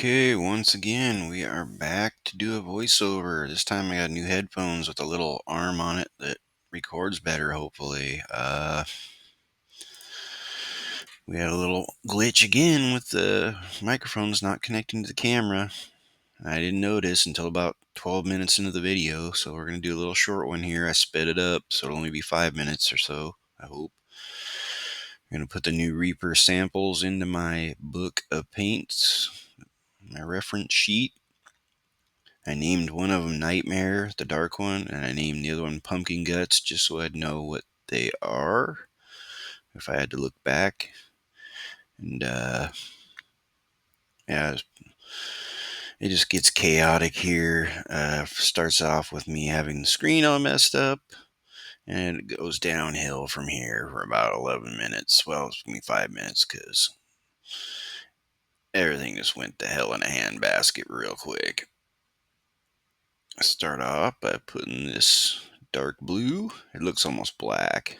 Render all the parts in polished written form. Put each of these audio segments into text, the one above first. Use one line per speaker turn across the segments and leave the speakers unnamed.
Okay, once again, we are back to do a voiceover. This time I got new headphones with a little arm on it that records better, hopefully. We had a little glitch again with the microphones not connecting to the camera. I didn't notice until about 12 minutes into the video, so we're going to do a little short one here. I sped it up, so it'll only be 5 minutes or so, I hope. I'm going to put the new Reaper samples into my book of paints, my reference sheet. I named one of them Nightmare, the dark one, and I named the other one Pumpkin Guts just so I'd know what they are if I had to look back. And yeah, it just gets chaotic here. Starts off with me having the screen all messed up, and it goes downhill from here for about 11 minutes. Well, it's going to be 5 minutes because everything just went to hell in a handbasket real quick. I start off by putting this dark blue. It looks almost black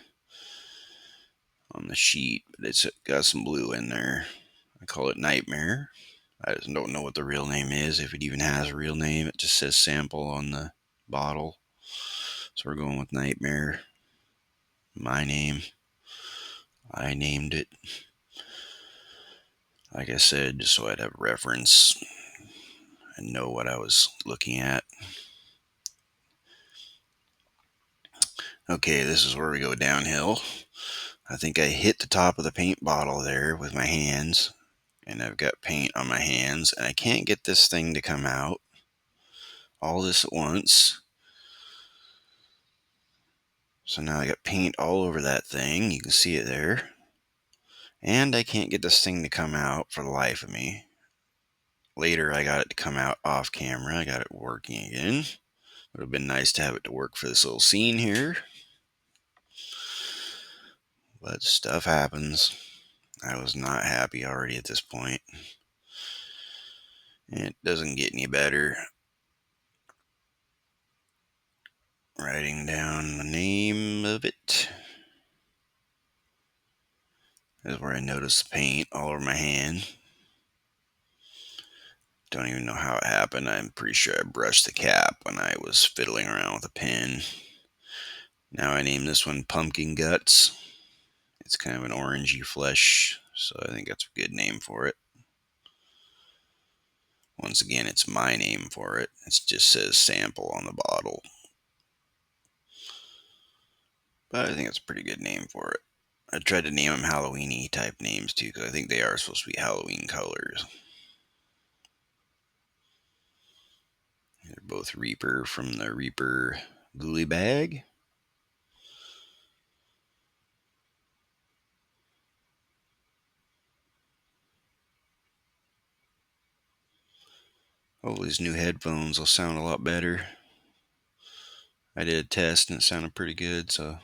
on the sheet, but it's got some blue in there. I call it Nightmare. I just don't know what the real name is, if it even has a real name. It just says sample on the bottle. So we're going with Nightmare. My name. I named it. Like I said, just so I'd have reference and know what I was looking at. Okay, this is where we go downhill. I think I hit the top of the paint bottle there with my hands, and I've got paint on my hands, and I can't get this thing to come out. All this at once. So now I got paint all over that thing. You can see it there. And I can't get this thing to come out for the life of me. Later, I got it to come out off camera. I got it working again. Would have been nice to have it to work for this little scene here. But stuff happens. I was not happy already at this point. And it doesn't get any better. Writing down the name of it. This is where I noticed the paint all over my hand. Don't even know how it happened. I'm pretty sure I brushed the cap when I was fiddling around with a pen. Now I named this one Pumpkin Guts. It's kind of an orangey flesh, so I think that's a good name for it. Once again, it's my name for it. It just says sample on the bottle. But I think it's a pretty good name for it. I tried to name them Halloween-y type names too, because I think they are supposed to be Halloween colors. They're both Reaper from the Reaper Ghoulie bag. Hopefully these new headphones will sound a lot better. I did a test and it sounded pretty good, so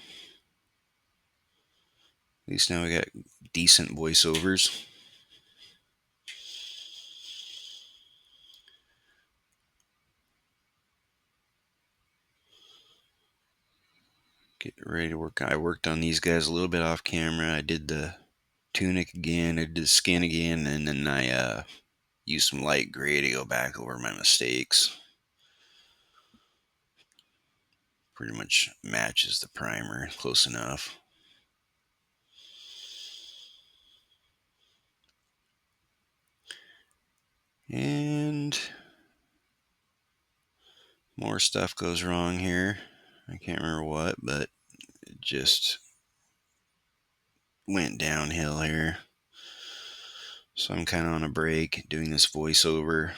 at least now we got decent voiceovers. Get ready to work. I worked on these guys a little bit off camera. I did the tunic again, I did the skin again, and then I used some light gray to go back over my mistakes. Pretty much matches the primer, close enough. And more stuff goes wrong here. I can't remember what, but it just went downhill here. So I'm kind of on a break doing this voiceover,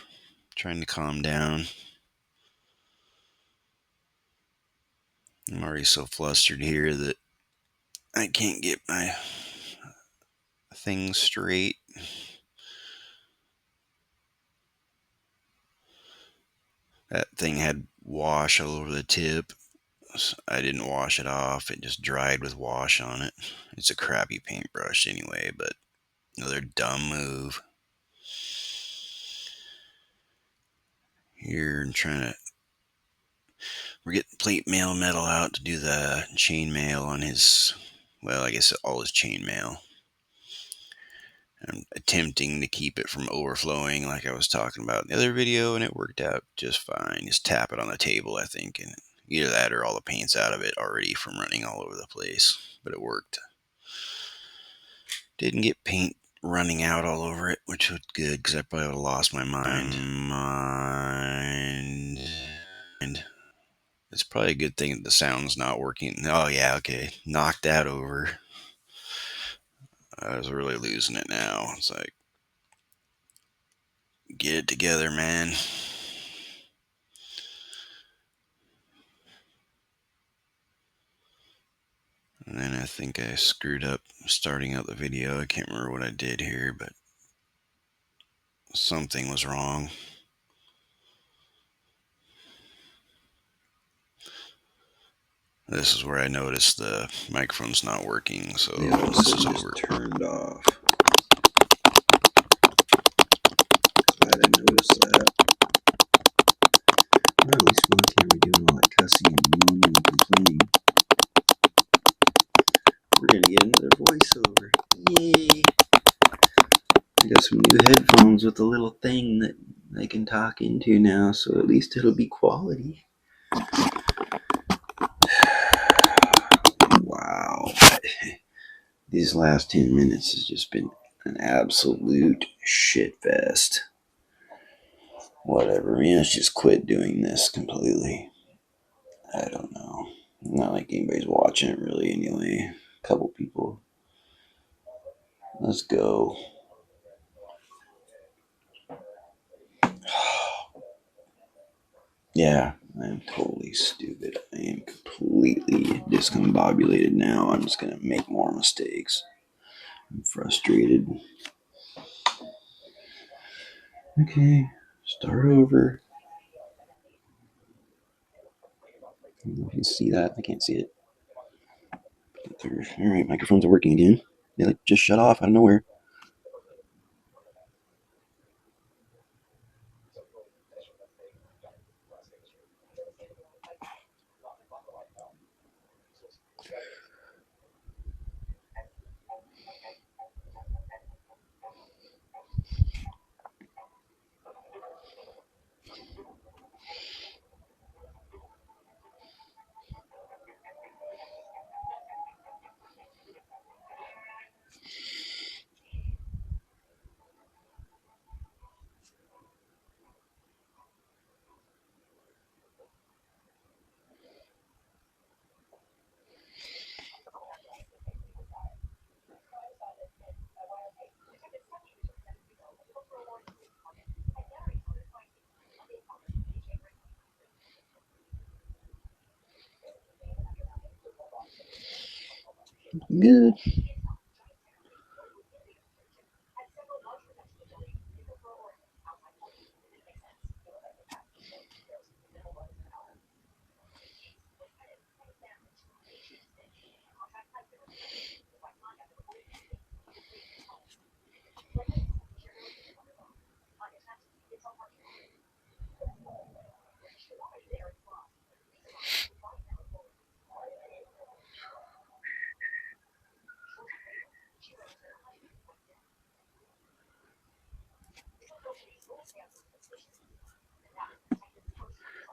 trying to calm down. I'm already so flustered here that I can't get my things straight. That thing had wash all over the tip. I didn't wash it off. It just dried with wash on it. It's a crappy paintbrush anyway, but another dumb move. Here I'm trying to... We're getting plate mail metal out to do the chain mail on his... Well, I guess all his chain mail. I'm attempting to keep it from overflowing like I was talking about in the other video, and it worked out just fine. Just tap it on the table, I think, and either that or all the paint's out of it already from running all over the place. But it worked. Didn't get paint running out all over it, which was good because I probably would have lost my mind. It's probably a good thing that the sound's not working. Oh yeah, okay. Knocked that over. I was really losing it now. It's like, get it together, man. And then I think I screwed up starting out the video. I can't remember what I did here, but something was wrong. This is where I noticed the microphone's not working, so this is over.
Turned off. Glad I noticed that. Well, at least we're on camera doing all that cussing and moaning and complaining. We're gonna get another voiceover. Yay! I got some new headphones with a little thing that I can talk into now, so at least it'll be quality. Wow. These last 10 minutes has just been an absolute shit fest. Whatever, man, let's just quit doing this completely. I don't know. Not like anybody's watching it really anyway. A couple people. Let's go. Yeah, I am totally stupid. I am completely discombobulated now. I'm just going to make more mistakes. I'm frustrated. Okay, start over. I don't know if you can see that. I can't see it. Alright, microphones are working again. They like just shut off out of nowhere. Good.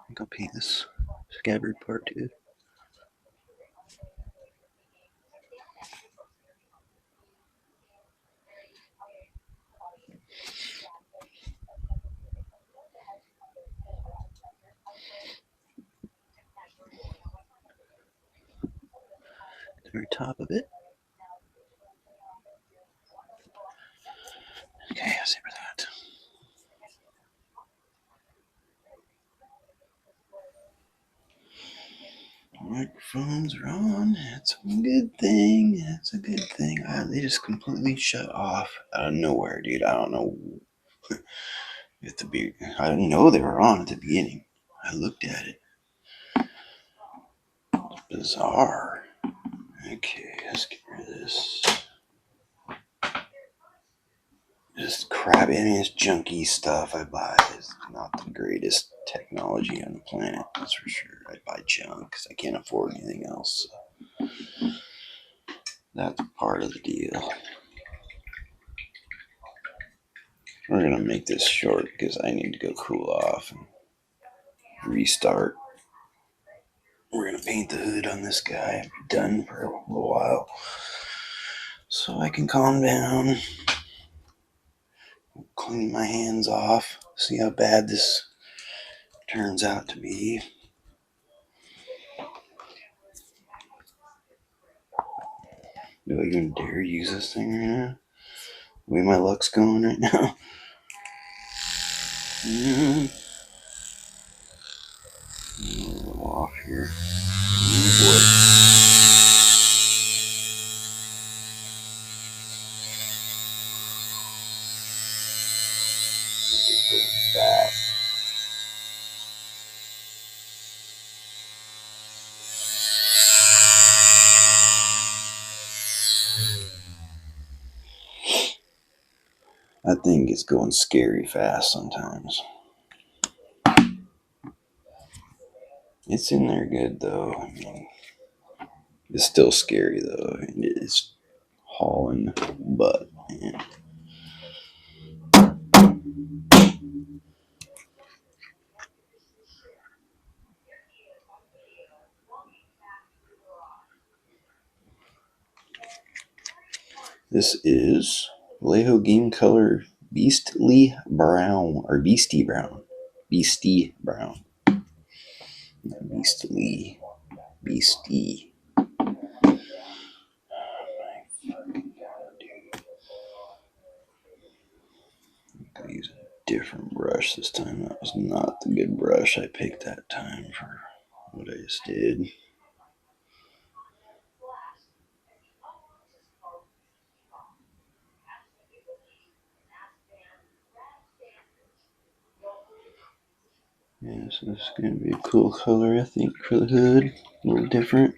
I think I'll paint this scabbard part too. The very top of it. Okay, I'll save for that. Microphones are on. It's a good thing. It's a good thing. They just completely shut off out of nowhere, dude. I don't know. I didn't know they were on at the beginning. I looked at it. It's bizarre. Okay, let's get rid of this. Just crap. It's junky stuff I buy. It's not the greatest technology on the planet, that's for sure. I buy junk because I can't afford anything else. So that's part of the deal. We're gonna make this short because I need to go cool off and restart. We're gonna paint the hood on this guy. I'm done for a little while, so I can calm down, clean my hands off, see how bad this turns out to be. Do I even dare use this thing right now? The way my luck's going right now. Off here. Oh boy. Back. I think it's going scary fast sometimes. It's in there good though. I mean, it's still scary though. It's hauling butt, man. This is Vallejo Game Color Beastly Brown, or Beastie Brown. Beastie Brown. Beastly. Beastie. Gotta use a different brush this time. That was not the good brush I picked that time for what I just did. Yeah, so this is going to be a cool color, I think, for the hood. A little different.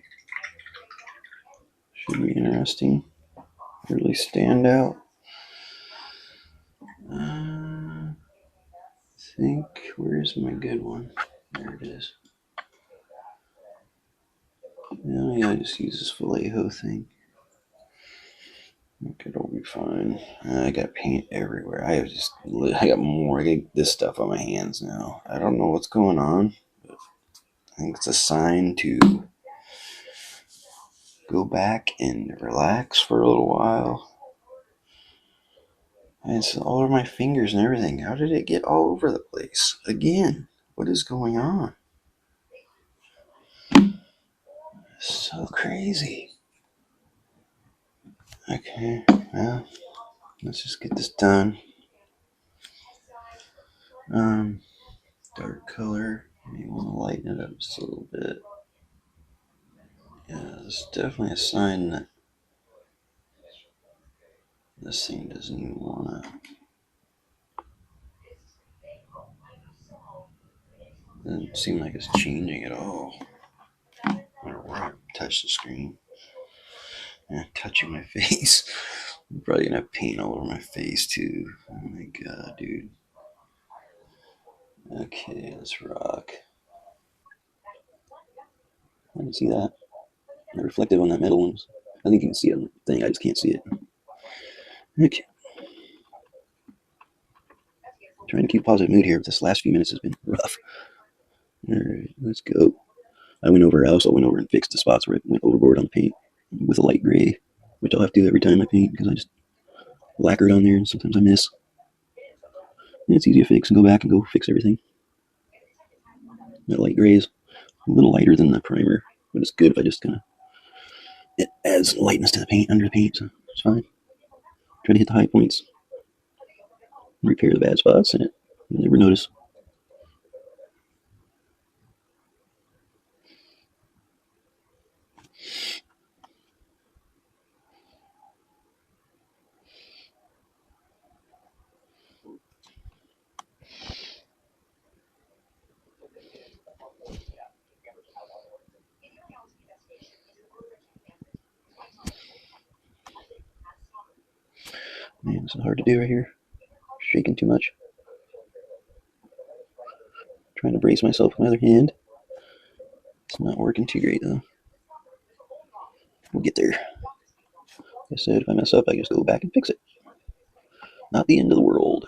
Should be interesting. Really stand out. I think, where's my good one? There it is. Yeah, I just use this Vallejo thing. I think it'll be fine. I got paint everywhere. I got more. I got this stuff on my hands now. I don't know what's going on. But I think it's a sign to go back and relax for a little while. And it's all over my fingers and everything. How did it get all over the place? Again, what is going on? So crazy. Okay, well, let's just get this done. Dark color. You want to lighten it up just a little bit. Yeah, it's definitely a sign that this thing doesn't even want to. Doesn't seem like it's changing at all. I don't know where I touch the screen. Yeah, touching my face. I'm probably gonna have paint all over my face too. Oh my god, dude. Okay, let's rock. I can see that. The reflective on that metal ones. I think you can see it on the thing. I just can't see it. Okay. Trying to keep a positive mood here, but this last few minutes has been rough. Alright, let's go. I also went over and fixed the spots where I went overboard on the paint with a light gray, which I'll have to do every time I paint because I just lacquer it on there and sometimes I miss. And it's easy to fix and go back and go fix everything. That light gray is a little lighter than the primer, but it's good if I just kind of, it adds lightness to the paint, under the paint, so it's fine. Try to hit the high points, repair the bad spots, and you'll never notice. Man, this is hard to do right here. Shaking too much. Trying to brace myself with my other hand. It's not working too great though. We'll get there. Like I said, if I mess up, I just go back and fix it. Not the end of the world.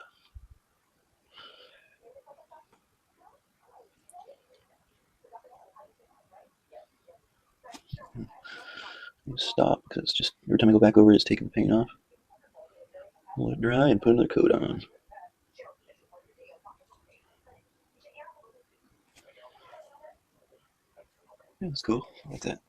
Stop, because it's just every time I go back over it, it's taking the paint off. Let it dry and put another coat on. Yeah, that's cool. I like that.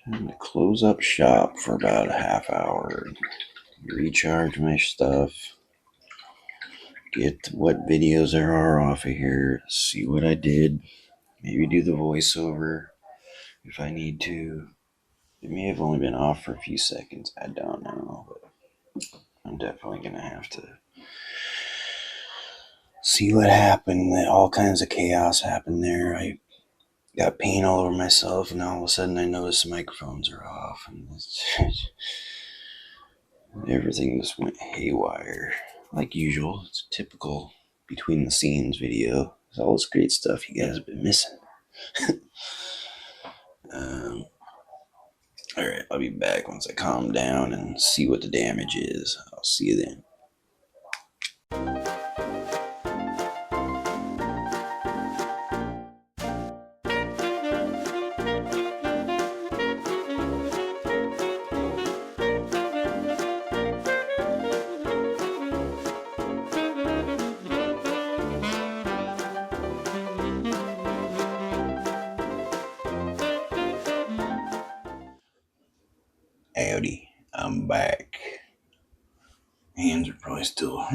Time to close up shop for about a half hour. Recharge my stuff. Get what videos there are off of here. See what I did. Maybe do the voiceover if I need to. It may have only been off for a few seconds. I don't know. But I'm definitely going to have to see what happened. All kinds of chaos happened there. I got paint all over myself, and all of a sudden I noticed the microphones are off, and everything just went haywire. Like usual, it's typical between the scenes video. There's all this great stuff you guys have been missing. Alright, I'll be back once I calm down and see what the damage is. I'll see you then. Howdy, I'm back. Hands are probably still,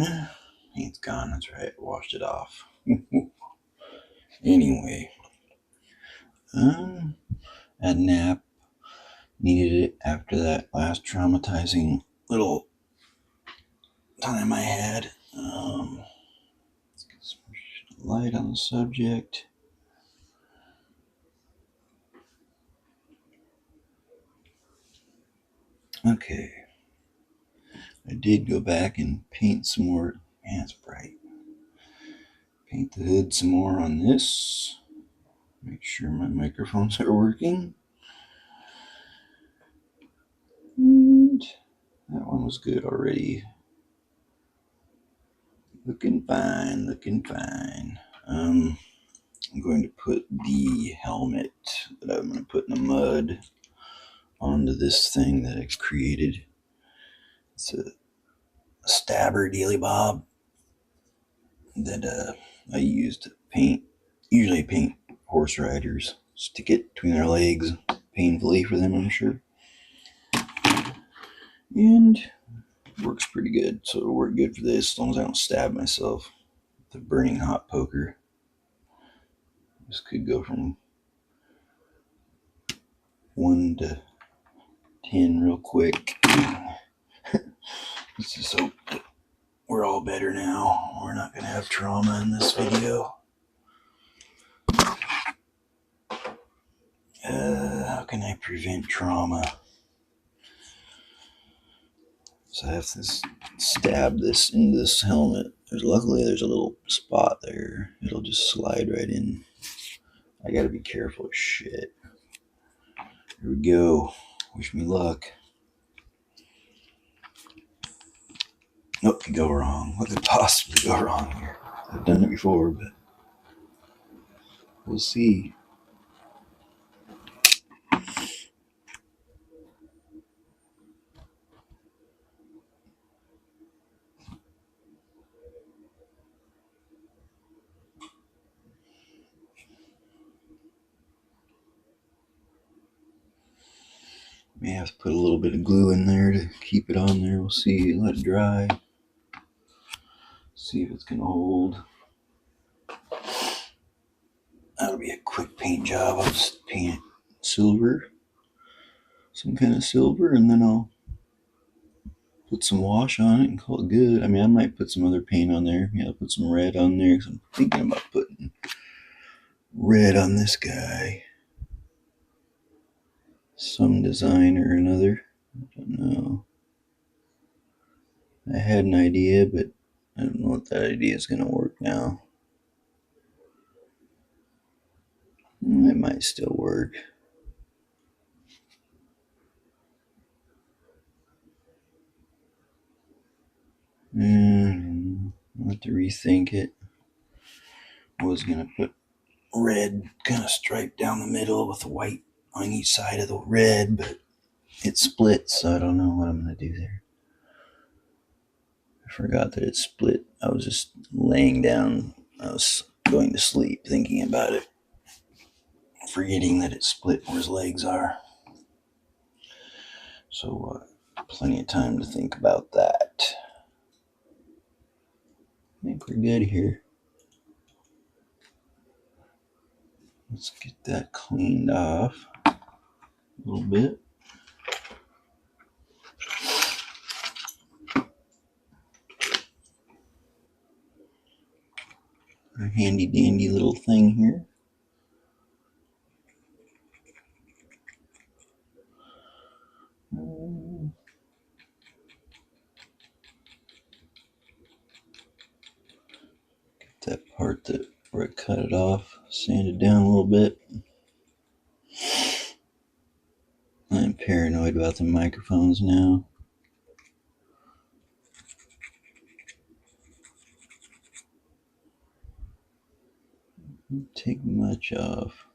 paint's gone, that's right, washed it off. Anyway, a nap, needed it after that last traumatizing little time I had. Let's get some light on the subject. Okay, I did go back and paint some more. Man, it's bright. Paint the hood some more on this. Make sure my microphones are working. And that one was good already. Looking fine, looking fine. I'm going to put the helmet that I'm going to put in the mud onto this thing that I created. It's a stabber dealy bob that I use to paint. Usually paint horse riders. Stick it between their legs, painfully for them, I'm sure. And works pretty good, so it'll work good for this as long as I don't stab myself with a burning hot poker. This could go from 1 to 10 real quick. Let's just hope that we're all better now. We're not going to have trauma in this video. How can I prevent trauma? So I have to stab this into this helmet. Luckily, there's a little spot there. It'll just slide right in. I gotta be careful as shit. Here we go. Wish me luck. What could go wrong? What could possibly go wrong here? I've done it before, but we'll see. May have to put a little bit of glue in there to keep it on there. We'll see. Let it dry. See if it's gonna hold. That'll be a quick paint job. I'll just paint it silver, some kind of silver, and then I'll put some wash on it and call it good. I mean, I might put some other paint on there. Yeah, I'll put some red on there because I'm thinking about putting red on this guy. Some design or another. I don't know. I had an idea, but I don't know if that idea is going to work now. It might still work. I'll have to rethink it. I was gonna put red kind of stripe down the middle with white on each side of the red, but it splits, so I don't know what I'm gonna do there. I forgot that it split. I was just laying down. I was going to sleep thinking about it, forgetting that it split where his legs are. So plenty of time to think about that. I think we're good here. Let's get that cleaned off a little bit. Our handy dandy little thing here. Get that part that where I cut it off, sand it down a little bit. I'm paranoid about the microphones now. Don't take much off.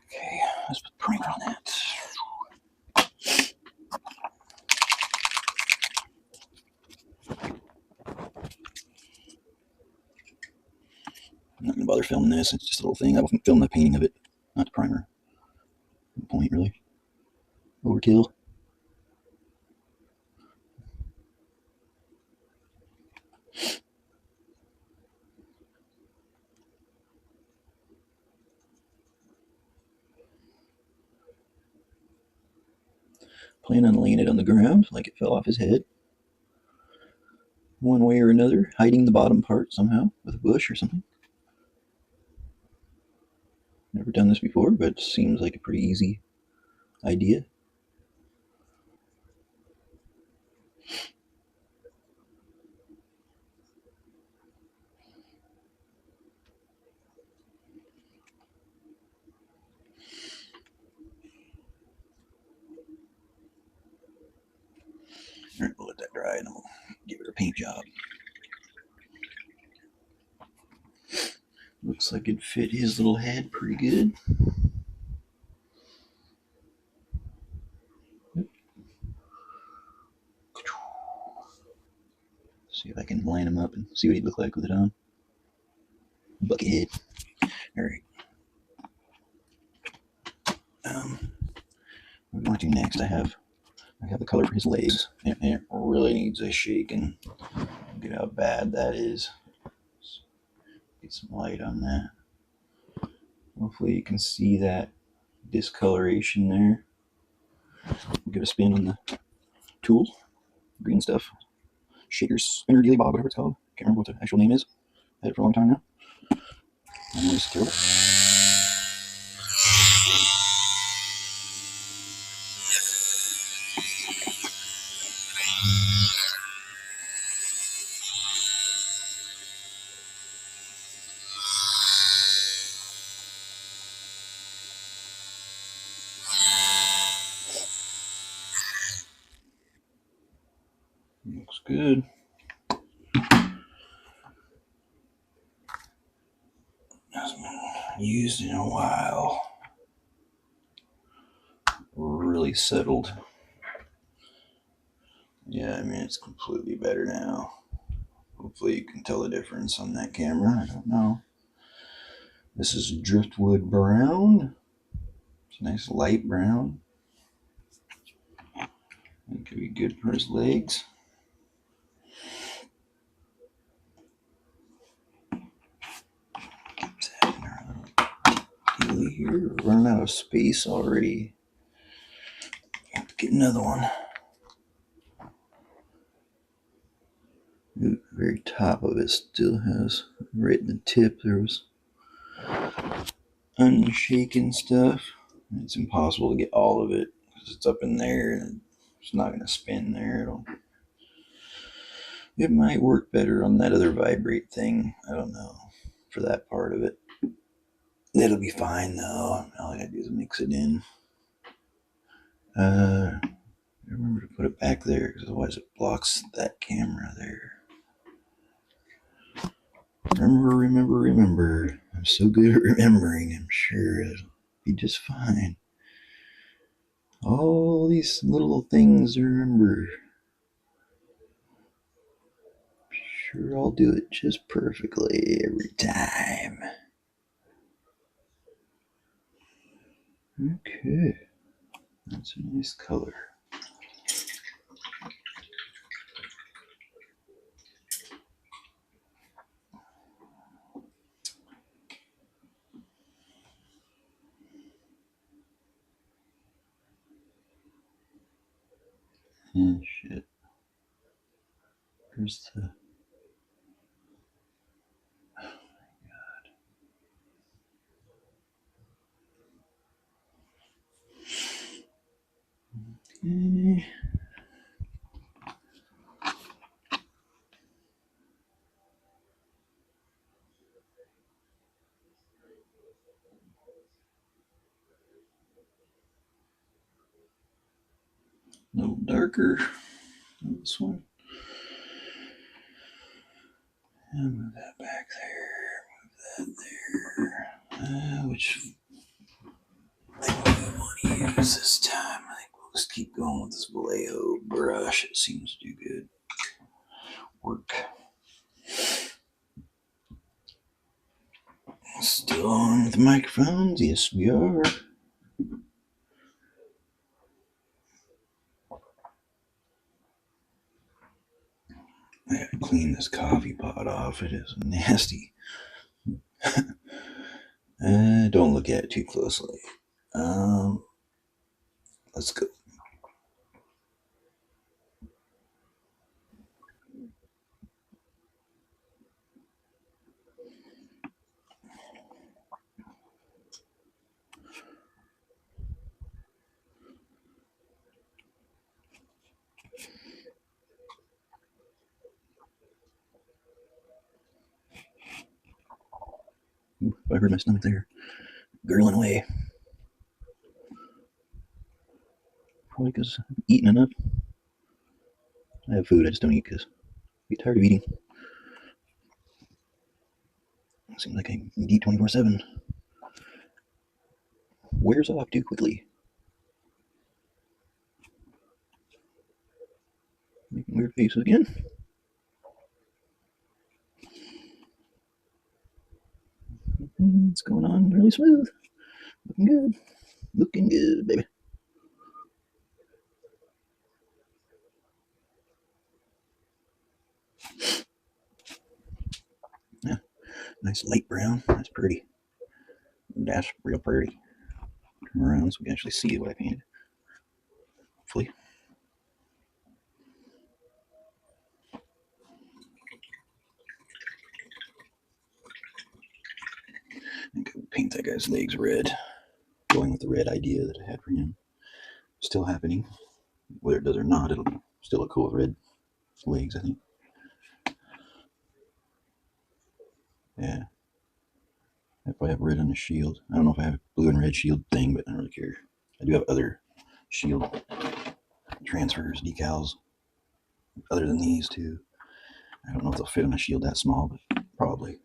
Okay, let's put primer on that. I'm not gonna bother filming this. It's just a little thing. I will film the painting of it, not the primer. No point really. Overkill. Plan on laying it on the ground like it fell off his head. One way or another, hiding the bottom part somehow with a bush or something. Never done this before, but it seems like a pretty easy idea. Alright, we'll let that dry and we'll give it a paint job. Looks like it fit his little head pretty good. See if I can line him up and see what he'd look like with it on. Bucket head. Alright. What do I want to do next? I have the color for his legs, and it really needs a shaking. Look at how bad that is. Get some light on that. Hopefully you can see that discoloration there. Give a spin on the tool, green stuff, shaker, spinner, dealy bob, whatever it's called. Can't remember what the actual name is. Had it for a long time now. It's terrible. Looks good. Hasn't been used in a while. Really settled. Yeah, I mean, it's completely better now. Hopefully you can tell the difference on that camera. I don't know. This is driftwood brown. It's a nice light brown. That could be good for his legs. Get that in our little dealy here. We're running out of space already. Have to get another one. The very top of it still has, right in the tip, there was unshaken stuff. It's impossible to get all of it because it's up in there and it's not going to spin there. It might work better on that other vibrate thing. I don't know. For that part of it. It'll be fine though. All I gotta do is mix it in. Remember to put it back there because otherwise it blocks that camera there. Remember. I'm so good at remembering. I'm sure it'll be just fine. All these little things to remember. Sure, I'll do it just perfectly every time. Okay. That's a nice color. Oh, shit. Where's the... Okay. A little darker. This one. And move that back there. Move that there. Which thing do I want to use this time? I think we'll just keep going with this vallejo brush. It seems to do good work. Still on with the microphones? Yes, we are. I gotta clean this coffee pot off. It is nasty. Don't look at it too closely. Let's go. Ooh, I heard my stomach there. Gurgling away. Probably because I'm eating enough. I have food, I just don't eat because I get tired of eating. It seems like I eat 24/7. Wears off too quickly. Making weird faces again. It's going on really smooth. Looking good. Looking good, baby. Yeah, nice light brown. That's pretty. That's real pretty. Turn around so we can actually see what I painted. Hopefully. I think I would paint that guy's legs red. Going with the red idea that I had for him. Still happening. Whether it does or not, it'll still look cool with red legs, I think. Yeah. I probably have red on the shield. I don't know if I have a blue and red shield thing, but I don't really care. I do have other shield transfers, decals, other than these two. I don't know if they'll fit on a shield that small, but probably.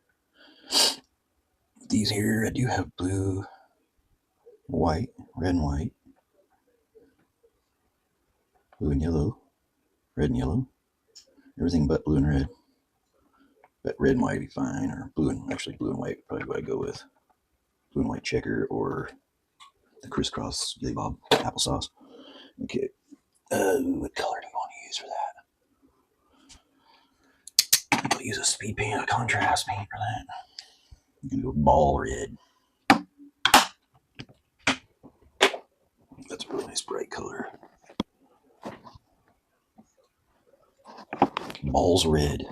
These here, I do have blue, white, red and white, blue and yellow, red and yellow, everything but blue and red. But red and white would be fine, or blue and white would probably what I go with. Blue and white checker or the crisscross Billy Bob applesauce. Okay. What color do you want to use for that? I'll use a speed paint, a contrast paint for that. I'm gonna go ball red. That's a really nice bright color. Balls red.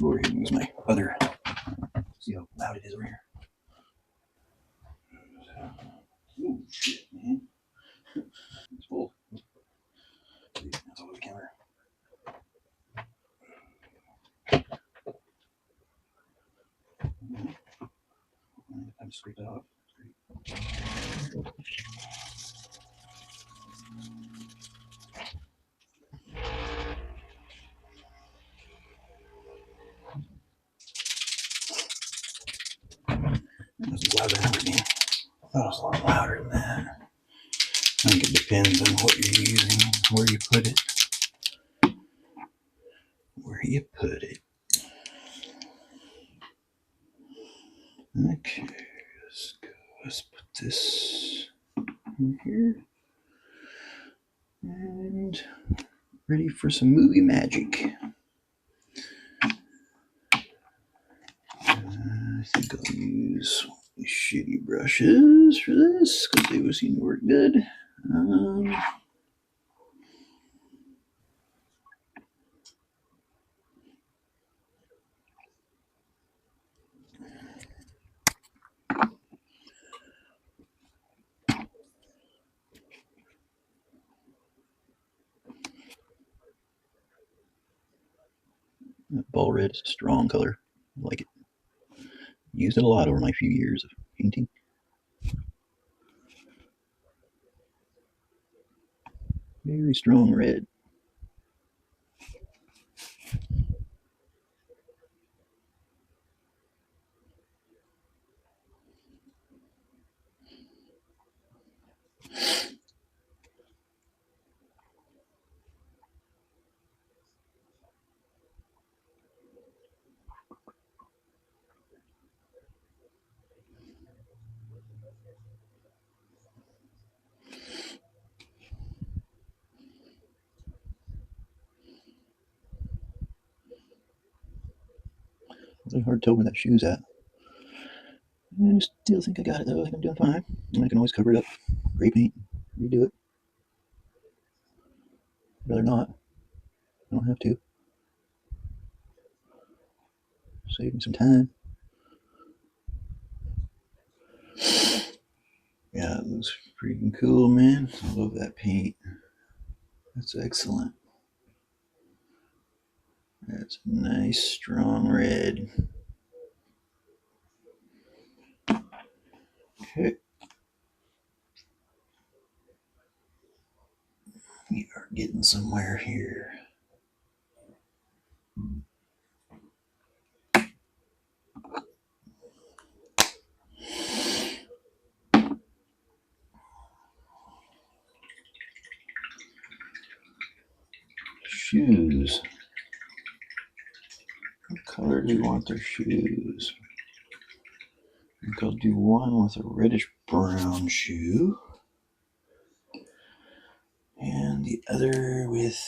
Go over here and use my other. See how loud it is over here. Oh shit, man. It's full. That's all over the counter. I just scraped that off. That was as loud as I remember being. That was a lot louder than that. I think it depends on what you're using, where you put it. Where you put it. Okay, let's go. Let's put this in here. And ready for some movie magic. I think I'll use these shitty brushes for this because they seem to work good. That ball red is a strong color. I like it. Used it a lot over my few years of painting. Very strong red. It's really hard to tell where that shoe's at. I still think I got it though. I think I'm doing fine. And I can always cover it up. Spray paint. Redo it. I'd rather not. I don't have to. Save me some time. Yeah, it looks freaking cool, man. I love that paint. That's excellent. That's a nice, strong red. Okay. We are getting somewhere here. Shoes. What color do we want their shoes? I think I'll do one with a reddish brown shoe. And the other with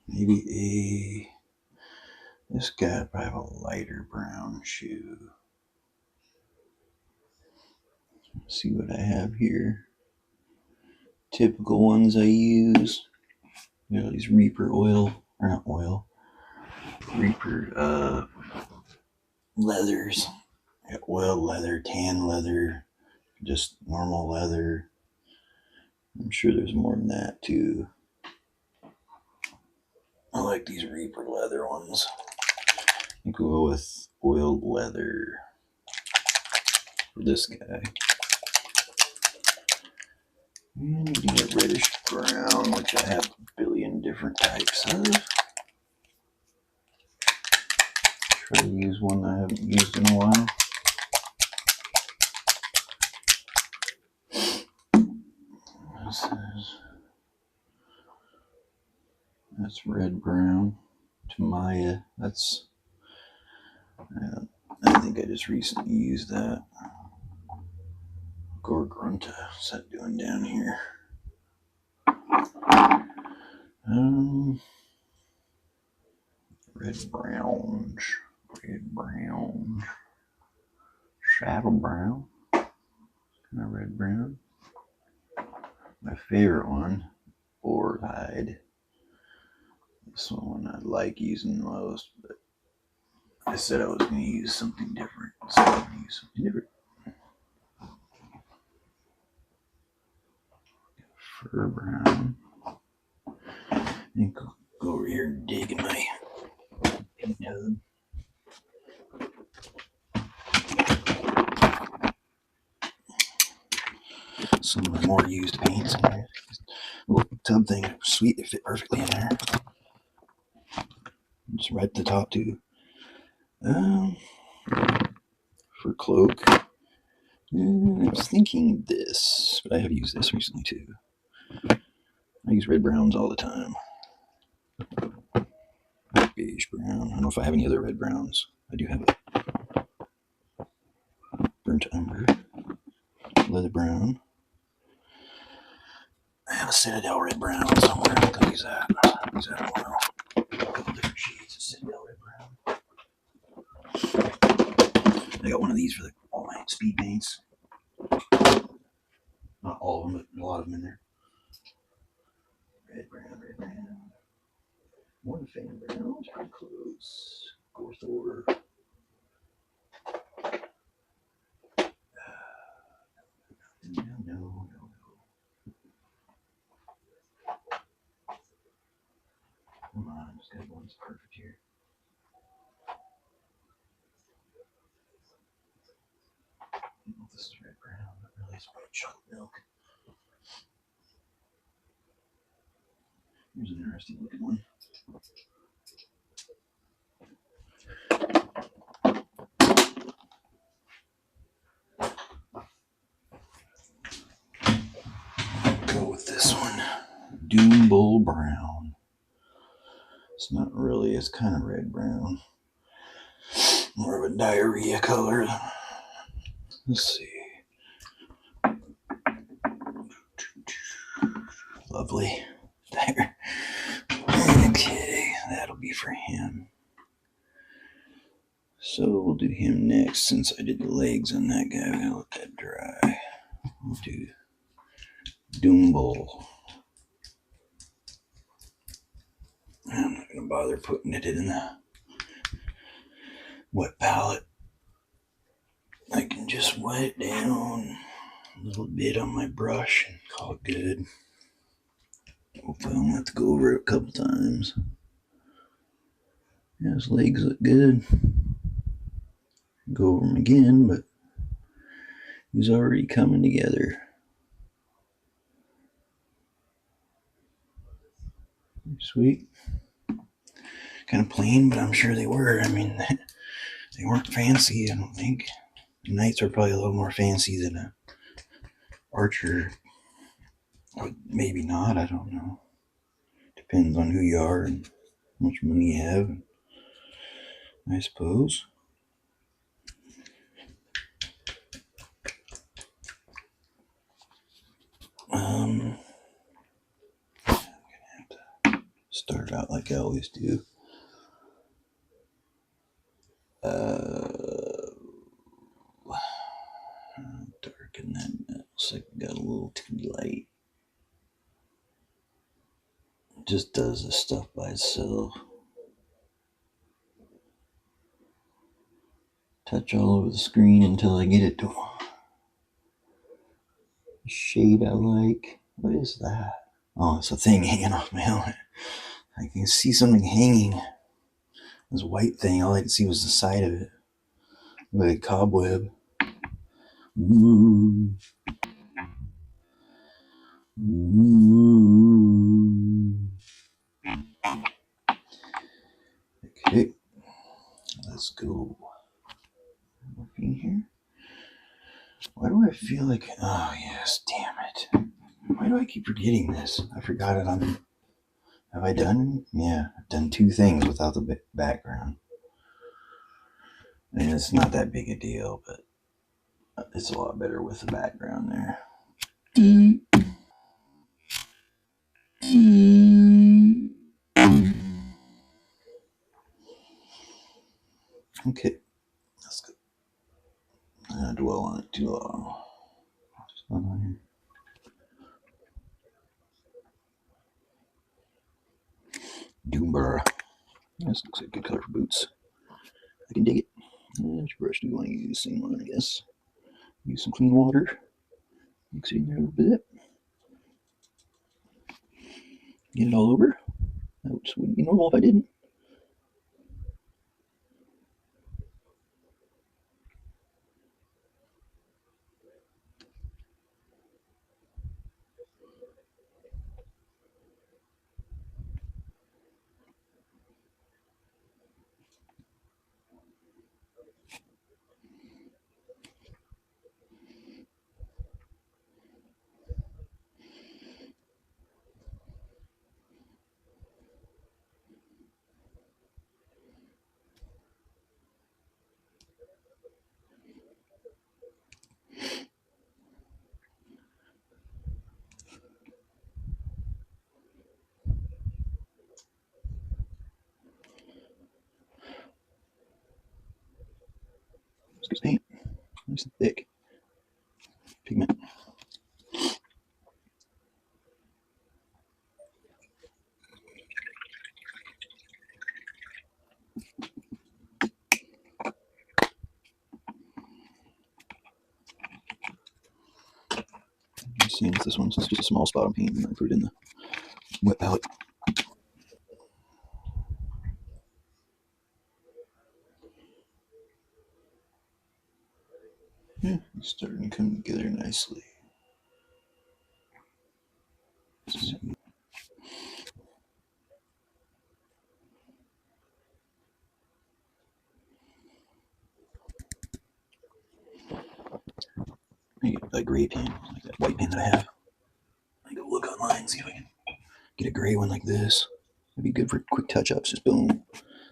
maybe this guy probably have a lighter brown shoe. Let's see what I have here. Typical ones I use. You know, these Reaper oil, or not oil, Reaper leathers. Got oil leather, tan leather, just normal leather. I'm sure there's more than that too. I like these Reaper leather ones. I think we'll go with oiled leather for this guy. And we do a reddish brown, which I have a billion different types of. Try to use one that I haven't used in a while. That's red brown. Tamaya. That's. I think I just recently used that. Gorgrunta. What's that doing down here? Red brown. Shadow brown. Kind of red brown. My favorite one, board hide. This one I like using the most, but I said I was going to use something different, so I'm going to use something different. Fur brown. And go over here and dig in my paint tub. Some of the more used paints in there. Little tub thing, sweet, they fit perfectly in there. Just right at the top too. For cloak, I was thinking this, but I have used this recently too. I use red browns all the time. Beige brown. I don't know if I have any other red browns. I do have a burnt umber, leather brown. I have a citadel red brown somewhere. I'm gonna use that. I'll use that in a while. A couple different shades of citadel red brown. I got one of these for all my speed paints. Not all of them, but a lot of them in there. Red brown, red brown. One fan brown, pretty close. Footsore. No. Come on, I just got one that's perfect here. I don't know if this is red brown, but really it's white chocolate milk. Here's an interesting looking one. Go with this one. Doom Bull Brown. It's not really, it's kind of red brown. More of a diarrhea color. Let's see. Lovely. There. Okay, that'll be for him. So we'll do him next. Since I did the legs on that guy, I'm gonna let that dry. We'll do Doom Bull. I'm not gonna bother putting it in the wet palette. I can just wet it down a little bit on my brush and call it good. Hopefully I don't have to go over it a couple times. Yeah, his legs look good. Go over them again, but he's already coming together. Sweet. Kind of plain, but I'm sure they were. I mean, they weren't fancy, I don't think. The knights are probably a little more fancy than an archer. Or maybe not, I don't know. Depends on who you are and how much money you have, I suppose. I'm gonna have to start out like I always do. Darken that. Looks like it got a little too light. It just does this stuff by itself. Touch all over the screen until I get it to a shade I like. What is that? Oh, it's a thing hanging off my helmet. I can see something hanging. This white thing, all I could see was the side of it. Like a cobweb. Ooh. Ooh. Okay, let's go. Looking here. Why do I feel like? Oh yes, damn it! Why do I keep forgetting this? I forgot it on. Have I done? Yeah, I've done two things without the background. And it's not that big a deal, but it's a lot better with the background there. Okay, let's go. I don't dwell on it too long. Just not on here. Doomber. This looks like a good color for boots. I can dig it. Which brush do we want to use? Same one, I guess. Use some clean water. Mix it in there a little bit. Get it all over. That just wouldn't be normal if I didn't. It's good paint. Nice and thick. Pigment. Same with this one. So it's just a small spot of paint, and I put it in the wet palette. Yeah, it's starting to come together nicely. I get a gray pen, like that white pen that I have. I go look online, see if I can get a gray one like this. It'd be good for quick touch-ups. Just boom.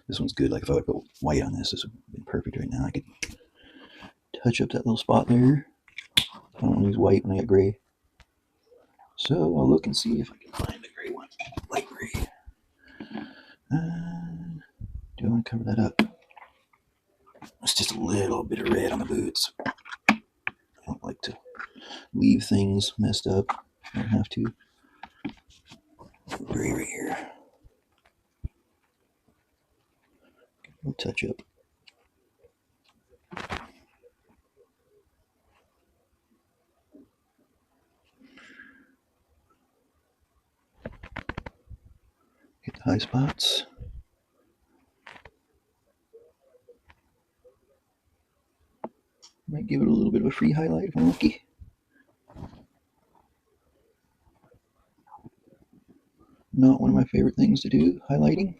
This one's good. Like if I would put white on this, this would be perfect right now. I could touch up that little spot there. I don't want to use white when I got gray. So I'll look and see if I can find the gray one. Light gray. Do I want to cover that up? It's just a little bit of red on the boots. I don't like to leave things messed up. I don't have to. Gray right here. A little touch up. Hit the high spots. Might give it a little bit of a free highlight if I'm lucky. Not one of my favorite things to do, highlighting.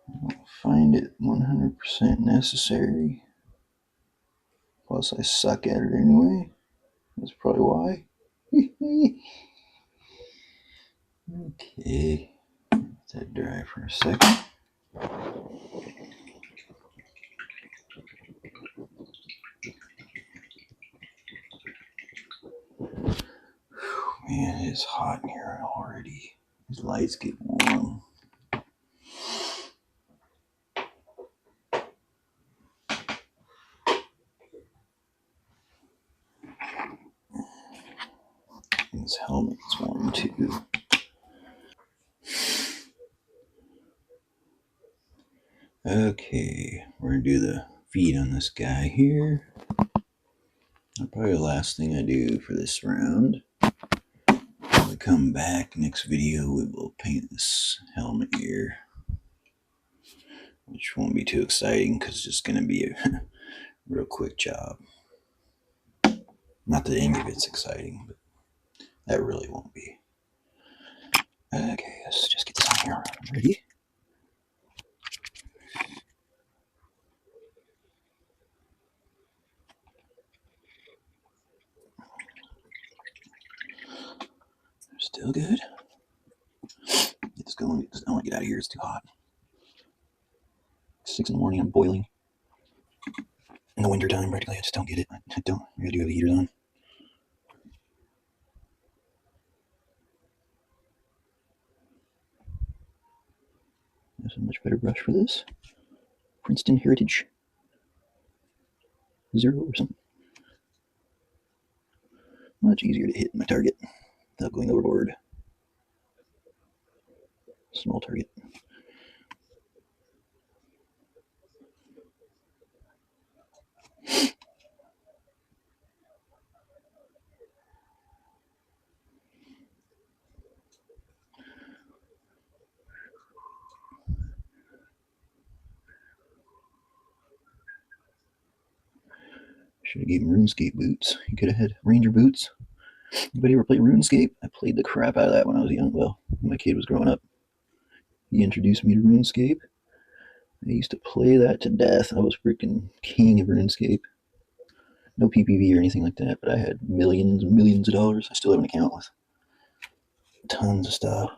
I don't find it 100% necessary. Plus, I suck at it anyway. That's probably why. Okay. Let that dry for a second. Man, it is hot in here already. These lights get warm. And this helmet's warm too. Okay, we're gonna do the feet on this guy here. Probably the last thing I do for this round. When we come back next video, we will paint this helmet here, which won't be too exciting because it's just gonna be a real quick job. Not that any of it's exciting, but that really won't be. Okay, let's just get this on here. Ready? Still good. Get this going. I want to get out of here. It's too hot. 6 in the morning. I'm boiling. In the winter time, practically, I just don't get it. I don't. I do have the heaters on. There's a much better brush for this. Princeton Heritage 0 or something. Much easier to hit my target without going overboard. Small target. Should have gave him RuneScape boots. He could have had Ranger boots. Anybody ever play RuneScape? I played the crap out of that when I was young. Well, when my kid was growing up, he introduced me to RuneScape. I used to play that to death. I was freaking king of RuneScape. No PPV or anything like that, but I had millions and millions of dollars. I still have an account with tons of stuff.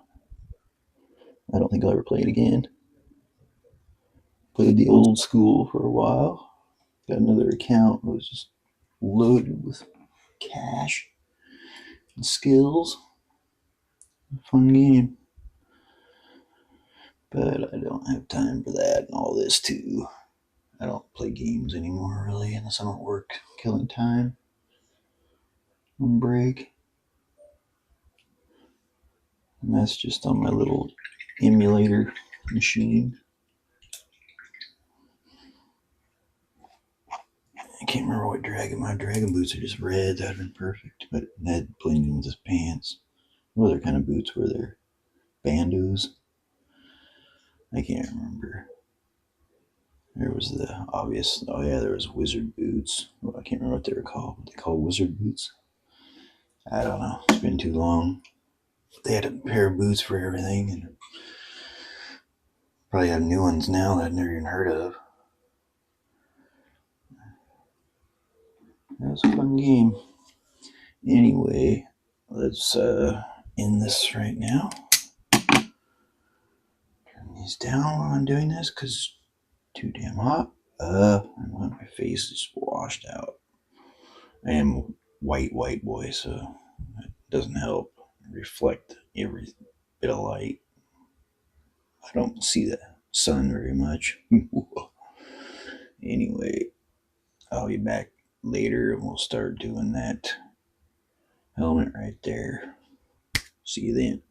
I don't think I'll ever play it again. Played the old school for a while. Got another account that was just loaded with cash and skills. Fun game. But I don't have time for that and all this too. I don't play games anymore really unless I'm at work killing time on break. And that's just on my little emulator machine. I can't remember what dragon. My dragon boots are just red. That'd have been perfect. But that blended in with his pants. What other kind of boots were there? Bandos? I can't remember. There was the obvious. Oh yeah, there was wizard boots. Well, I can't remember what they were called. What they call wizard boots? I don't know. It's been too long. They had a pair of boots for everything, and probably have new ones now that I've never even heard of. That was a fun game. Anyway, let's end this right now. Turn these down while I'm doing this because it's too damn hot. My face is washed out. I am white boy, so it doesn't help reflect every bit of light. I don't see the sun very much. Anyway, I'll be back later and we'll start doing that helmet right there. See you then.